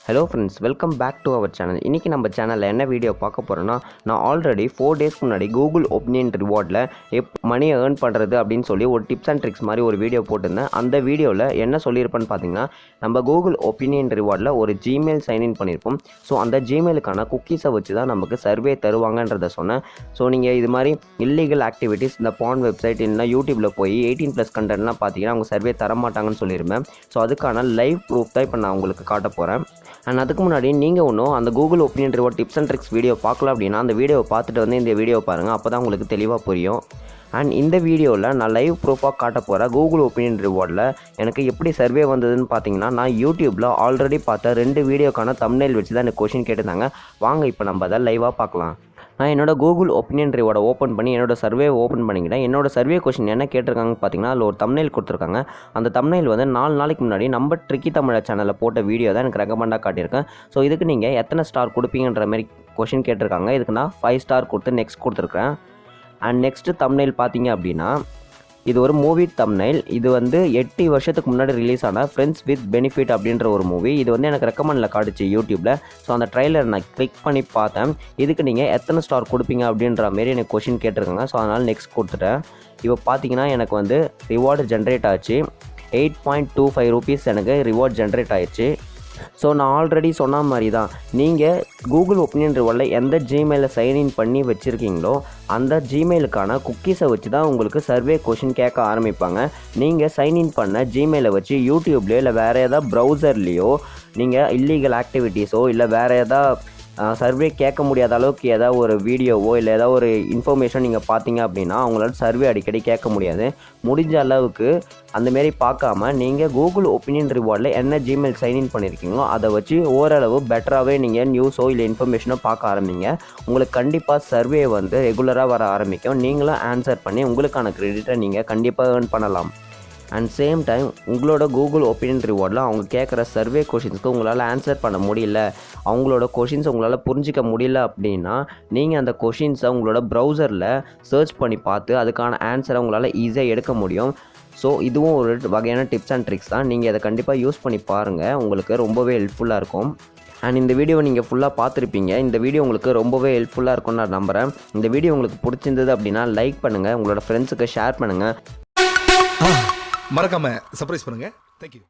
Hello friends, welcome back to our channel. இன்றைக்கி நம்ம சேனலில் என்ன வீடியோ பார்க்க போகிறோன்னா, நான் ஆல்ரெடி 4 டேஸ்க்கு முன்னாடி கூகுள் ஒப்பீனியன் ரிவார்டில் மணி ஏர்ன் பண்ணுறது அப்படின்னு சொல்லி ஒரு டிப்ஸ் அண்ட் ட்ரிக்ஸ் மாதிரி ஒரு வீடியோ போட்டிருந்தேன். அந்த வீடியோவில் என்ன சொல்லியிருப்பேன்னு பார்த்தீங்கன்னா, நம்ம கூகுள் ஒப்பீனியன் ரிவார்டில் ஒரு ஜிமெயில் சைன்இன் பண்ணியிருப்போம். ஸோ அந்த ஜிமெயிலுக்கான குக்கீஸை வச்சு தான் நமக்கு சர்வே தருவாங்கன்றதை சொன்னேன். ஸோ நீங்கள் இது மாதிரி இல்லீகல் ஆக்டிவிட்டீஸ் இந்த பான் வெப்சைட் இல்லைனா யூடியூப்பில் போய் 18+ கண்டென்ட்லாம் பார்த்தீங்கன்னா அவங்க சர்வே தரமாட்டாங்கன்னு சொல்லியிருப்பேன். ஸோ அதுக்கான லைவ் ப்ரூஃப் தான் இப்போ நான் உங்களுக்கு காட்ட போகிறேன். அண்ட் அதுக்கு முன்னாடி நீங்கள் ஒன்றும் அந்த Google opinion reward tips and tricks video பார்க்கலாம் அப்படின்னா அந்த வீடியோவை பார்த்துட்டு வந்து இந்த வீடியோ பாருங்கள். அப்போ தான் உங்களுக்கு தெளிவாக புரியும். அண்ட் இந்த வீடியோவில் நான் லைவ் ப்ரூஃபாக காட்ட போகிறேன். கூகுள் ஒப்பீனியன் ரிவார்டில் எனக்கு எப்படி சர்வே வந்ததுன்னு பார்த்தீங்கன்னா, நான் யூடியூப்பில் ஆல்ரெடி பார்த்த 2 வீடியோக்கான தம்ப்நெயில் வச்சு தான் எனக்கு கொஷின் கேட்டிருந்தாங்க. வாங்க இப்போ நம்ம அதை லைவாக பார்க்கலாம். நான் என்னோட கூகுள் ஒப்பீனியன் ரிவார்டை ஓப்பன் பண்ணி என்னோட சர்வே ஓப்பன் பண்ணிக்கிட்டேன். என்னோட சர்வே கொஷின் என்ன கேட்டிருக்காங்கன்னு பார்த்தீங்கன்னா, அதில் ஒரு தம்ப்நெயில் கொடுத்துருக்காங்க. அந்த தம்ப்நெயில் வந்து 4 நாளைக்கு முன்னாடி நம்ம ட்ரிக்கி தமிழ் சேனலில் போட்ட வீடியோ தான் எனக்கு ரெக்கமெண்டாக காட்டியிருக்கேன். ஸோ இதுக்கு நீங்கள் எத்தனை ஸ்டார் கொடுப்பீங்கன்ற மாதிரி கொஷின் கேட்டிருக்காங்க. இதுக்கு நான் 5 ஸ்டார் கொடுத்து நெக்ஸ்ட் கொடுத்துருக்கேன். அண்ட் நெக்ஸ்ட்டு தம்ப்நெயில் பார்த்தீங்க அப்படின்னா, இது ஒரு மூவி தம்ப்நெயில். இது வந்து 8 வருஷத்துக்கு முன்னாடி ரிலீஸ் ஆன ஃப்ரெண்ட்ஸ் வித் பெனிஃபிட் அப்படின்ற ஒரு மூவி. இது வந்து எனக்கு ரெக்கமெண்டில் காட்டுச்சு யூடியூப்பில். ஸோ அந்த ட்ரைலர் நான் கிளிக் பண்ணி பார்த்தேன். இதுக்கு நீங்கள் எத்தனை ஸ்டார் கொடுப்பீங்க அப்படின்ற மாரி எனக்கு கொஷின் கேட்டிருக்காங்க. ஸோ அதனால் நெக்ஸ்ட் கொடுத்துட்டேன். இப்போ பார்த்தீங்கன்னா எனக்கு வந்து ரிவார்டு ஜென்ரேட் ஆச்சு. 8.25 ரூபீஸ் எனக்கு ரிவார்ட் ஜென்ரேட் ஆயிடுச்சு. ஸோ நான் ஆல்ரெடி சொன்ன மாதிரி தான், நீங்கள் கூகுள் ஒப்பீனியன் ரிவார்டில் எந்த ஜிமெயிலில் சைன்இன் பண்ணி வச்சுருக்கீங்களோ அந்த ஜிமெயிலுக்கான குக்கீஸை வச்சு தான் உங்களுக்கு சர்வே கொஷின் கேட்க ஆரம்பிப்பாங்க. நீங்கள் சைன்இன் பண்ண ஜிமெயிலை வச்சு யூடியூப்லேயோ இல்லை வேறு ஏதாவது ப்ரௌசர்லேயோ நீங்கள் இல்லீகல் ஆக்டிவிட்டீஸோ இல்லை வேறு ஏதாவது சர்வே கேட்க முடியாத அளவுக்கு ஏதாவது ஒரு வீடியோவோ இல்லை ஏதாவது ஒரு இன்ஃபர்மேஷன் நீங்கள் பார்த்தீங்க அப்படின்னா அவங்களால சர்வே அடிக்கடி கேட்க முடியாது. முடிஞ்ச அளவுக்கு அந்தமாரி பார்க்காம நீங்கள் கூகுள் ஒப்பீனியன் ரிவார்டில் என்ன ஜிமெயில் சைன்இன் பண்ணியிருக்கீங்களோ அதை வச்சு ஓரளவு பெட்டராகவே நீங்கள் நியூஸோ இல்லை இன்ஃபர்மேஷனோ பார்க்க ஆரம்பிங்க. உங்களுக்கு கண்டிப்பாக சர்வே வந்து ரெகுலராக வர ஆரம்பிக்கும். நீங்களும் ஆன்சர் பண்ணி உங்களுக்கான கிரெடிட்டை நீங்கள் கண்டிப்பாக ஏர்ன் பண்ணலாம். அண்ட் சேம் டைம் உங்களோட கூகுள் ஒப்பீனியன் ரிவார்டில் அவங்க கேட்குற சர்வே கொஷின்ஸ்க்கு உங்களால் ஆன்சர் பண்ண முடியல, அவங்களோட கொஷின்ஸ் உங்களால் புரிஞ்சிக்க முடியல அப்படின்னா நீங்கள் அந்த கொஷின்ஸை உங்களோட ப்ரௌசரில் சர்ச் பண்ணி பார்த்து அதுக்கான ஆன்சரை உங்களால் ஈஸியாக எடுக்க முடியும். ஸோ இதுவும் ஒரு வகையான டிப்ஸ் அண்ட் ட்ரிக்ஸ் தான். நீங்கள் அதை கண்டிப்பாக யூஸ் பண்ணி பாருங்கள், உங்களுக்கு ரொம்பவே ஹெல்ப்ஃபுல்லாக இருக்கும். அண்ட் இந்த வீடியோவை நீங்கள் ஃபுல்லாக பார்த்துருப்பீங்க. இந்த வீடியோ உங்களுக்கு ரொம்பவே ஹெல்ப்ஃபுல்லாக இருக்கும்னு நான் நம்புகிறேன். இந்த வீடியோ உங்களுக்கு பிடிச்சிருந்தது அப்படின்னா லைக் பண்ணுங்கள், உங்களோட ஃப்ரெண்ட்ஸுக்கு ஷேர் பண்ணுங்கள். மறக்காம சர்ப்ரைஸ் பண்ணுங்க. தேங்க்யூ.